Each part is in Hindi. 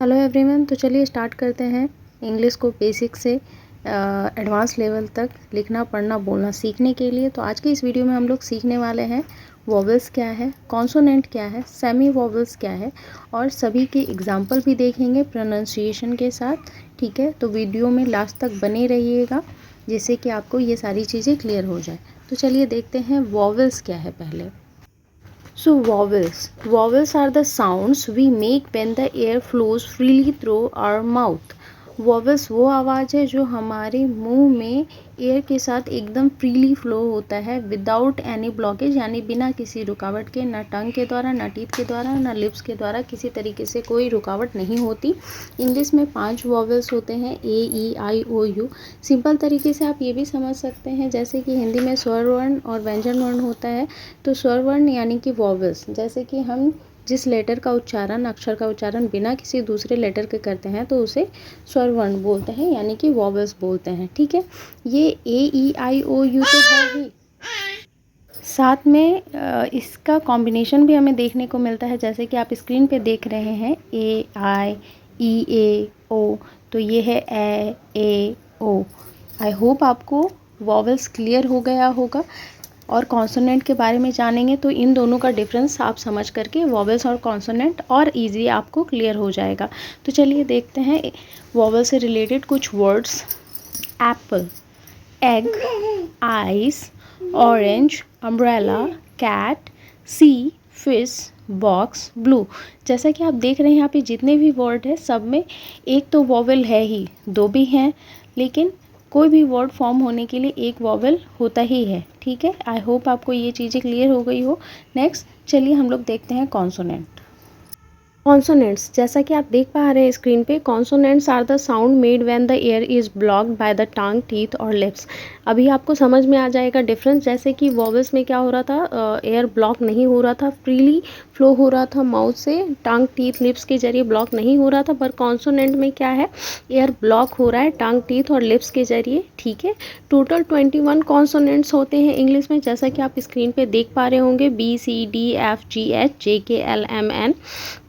हेलो एवरीवन, तो चलिए स्टार्ट करते हैं इंग्लिश को बेसिक से एडवांस लेवल तक लिखना पढ़ना बोलना सीखने के लिए। तो आज की इस वीडियो में हम लोग सीखने वाले हैं वॉवेल्स क्या है, कॉन्सोनेंट क्या है, सेमी वॉवेल्स क्या है और सभी के एग्जाम्पल भी देखेंगे प्रोनाउंसिएशन के साथ। ठीक है, तो वीडियो में लास्ट तक बने रहिएगा जिससे कि आपको ये सारी चीज़ें क्लियर हो जाए। तो चलिए देखते हैं वॉवेल्स क्या है पहले। So vowels are the sounds we make when the air flows freely through our mouth. Vowels वो आवाज़ है जो हमारे मुंह में एयर के साथ एकदम फ्रीली फ्लो होता है विदाउट एनी ब्लॉकेज, यानी बिना किसी रुकावट के, ना टंग के द्वारा, ना टीथ के द्वारा, ना लिप्स के द्वारा, किसी तरीके से कोई रुकावट नहीं होती। इंग्लिश में 5 वॉवेल्स होते हैं, ए ई आई ओ यू। सिंपल तरीके से आप ये भी समझ सकते हैं जैसे कि हिंदी में स्वर वर्ण और व्यंजन वर्ण होता है। तो स्वर वर्ण यानी कि वॉवेल्स, जैसे कि हम जिस लेटर का उच्चारण, अक्षर का उच्चारण बिना किसी दूसरे लेटर के करते हैं तो उसे स्वर वर्ण बोलते हैं, यानी कि वॉवेल्स बोलते हैं। ठीक है, ये ए ई आई ओ यू तो है ही, साथ में इसका कॉम्बिनेशन भी हमें देखने को मिलता है, जैसे कि आप स्क्रीन पे देख रहे हैं ए आई ई ए ओ, तो ये है ए ओ। आई होप आपको वॉवेल्स क्लियर हो गया होगा। और कॉन्सोनेंट के बारे में जानेंगे तो इन दोनों का डिफरेंस आप समझ करके वॉवेल्स और कॉन्सोनेंट और इजी आपको क्लियर हो जाएगा। तो चलिए देखते हैं वॉवेल से रिलेटेड कुछ words. Apple, egg, ice, orange, umbrella, cat, sea, fish, box, blue. जैसा कि आप देख रहे हैं यहाँ पे जितने भी वर्ड है सब में एक तो वॉवेल है ही, दो भी हैं, लेकिन कोई भी वर्ड फॉर्म होने के लिए एक वॉवेल होता ही है। ठीक है, आई होप आपको ये चीज़ें क्लियर हो गई हो। नेक्स्ट चलिए हम लोग देखते हैं कॉन्सोनेंट। कॉन्सोनेंट्स, जैसा कि आप देख पा रहे हैं स्क्रीन पे, consonants are the sound made when the air is blocked by the tongue, teeth और लिप्स। अभी आपको समझ में आ जाएगा डिफरेंस। जैसे कि वॉवेल्स में क्या हो रहा था, एयर ब्लॉक नहीं हो रहा था, फ्रीली फ्लो हो रहा था माउथ से, टंग, टीथ, लिप्स के जरिए ब्लॉक नहीं हो रहा था। पर कॉन्सोनेंट में क्या है, एयर ब्लॉक हो रहा है टंग, टीथ और लिप्स के जरिए। ठीक है, टोटल 21 कॉन्सोनेंट्स होते हैं इंग्लिश में, जैसा कि आप स्क्रीन पे देख पा रहे होंगे, B C D F G H J K L M N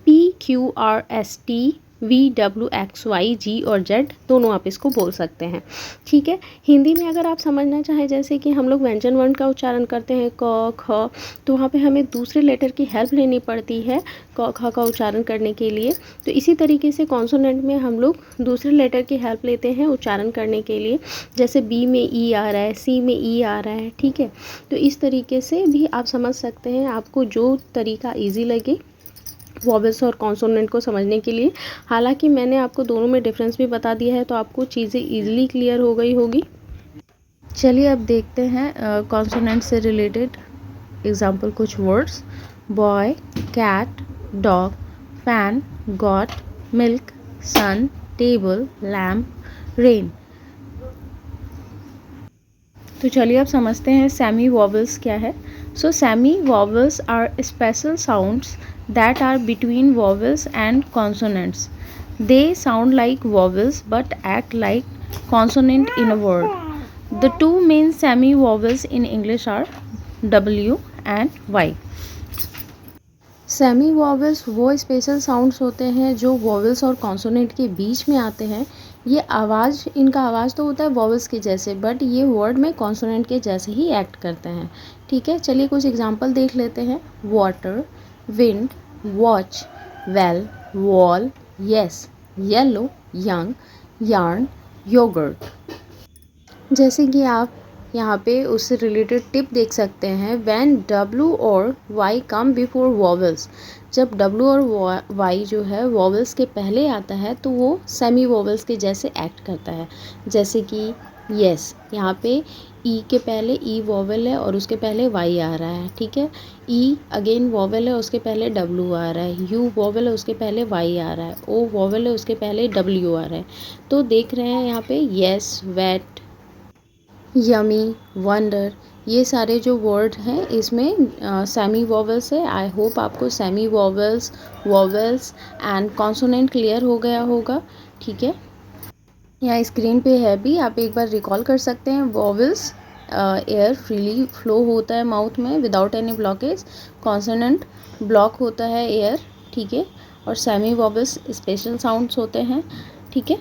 P Q R S T V W X Y Z और जेड, दोनों आप इसको बोल सकते हैं। ठीक है, हिंदी में अगर आप समझना चाहें, जैसे कि हम लोग व्यंजन वर्ण का उच्चारण करते हैं क ख, तो वहाँ पे हमें दूसरे लेटर की हेल्प लेनी पड़ती है क ख का उच्चारण करने के लिए। तो इसी तरीके से कॉन्सोनेंट में हम लोग दूसरे लेटर की हेल्प लेते हैं उच्चारण करने के लिए। जैसे बी में ई आ रहा है, सी में ई आ रहा है। ठीक है, तो इस तरीके से भी आप समझ सकते हैं, आपको जो तरीका ईजी लगे वॉवेल्स और कॉन्सोनेंट को समझने के लिए। हालांकि मैंने आपको दोनों में डिफरेंस भी बता दिया है, तो आपको चीज़ें इजीली क्लियर हो गई होगी। चलिए अब देखते हैं कॉन्सोनेंट से रिलेटेड एग्जाम्पल कुछ words. Boy, cat, dog, fan, got, milk, sun, table, lamp, rain. तो चलिए अब समझते हैं सेमी वॉवेल्स क्या है। So semi vowels are special sounds that are between vowels and consonants. They sound like vowels but act like consonant in a word. The two main semi-vowels in English are W and Y. Semi vowels वो स्पेशल साउंड्स होते हैं जो वॉवेल्स और कॉन्सोनेंट के बीच में आते हैं। ये आवाज़, इनका आवाज़ तो होता है वॉवेल्स के जैसे, बट ये वर्ड में कॉन्सोनेंट के जैसे ही एक्ट करते हैं। ठीक है, चलिए कुछ एग्जांपल देख लेते हैं। Water, wind, watch, well, wall, yes, yellow, young, yarn, yoghurt. जैसे कि आप यहाँ पे उससे रिलेटेड टिप देख सकते हैं। व्हेन W और Y कम बिफोर वॉवेल्स, जब W और Y जो है वॉवेल्स के पहले आता है तो वो सेमी वॉवेल्स के जैसे एक्ट करता है। जैसे कि यस, यहाँ पे ई के पहले ई वॉवेल है और उसके पहले वाई आ रहा है। ठीक है, ई अगेन वॉवेल है, उसके पहले डब्ल्यू आ रहा है। यू वॉवेल है, उसके पहले वाई आ रहा है। ओ वॉवेल है, उसके पहले डब्ल्यू आ रहा है। तो देख रहे हैं यहाँ पे यस, वेट, यमी, वंडर, ये सारे जो वर्ड हैं इसमें सेमी वॉवेल्स है। आई होप आपको semi vowels, vowels and consonant clear हो गया होगा। ठीक है, यहाँ स्क्रीन पे है भी, आप एक बार रिकॉल कर सकते हैं। वॉवेल्स, एयर फ्रीली फ्लो होता है माउथ में without any blockage. Consonant block होता है एयर। ठीक है, और सेमी वॉबल्स स्पेशल साउंड्स होते हैं, ठीक है।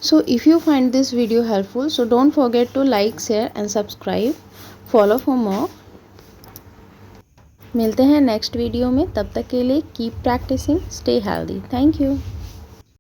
So if you find this video helpful, so don't forget to like, share and subscribe, follow for more. मिलते हैं नेक्स्ट वीडियो में, तब तक के लिए keep practising, stay healthy, thank you.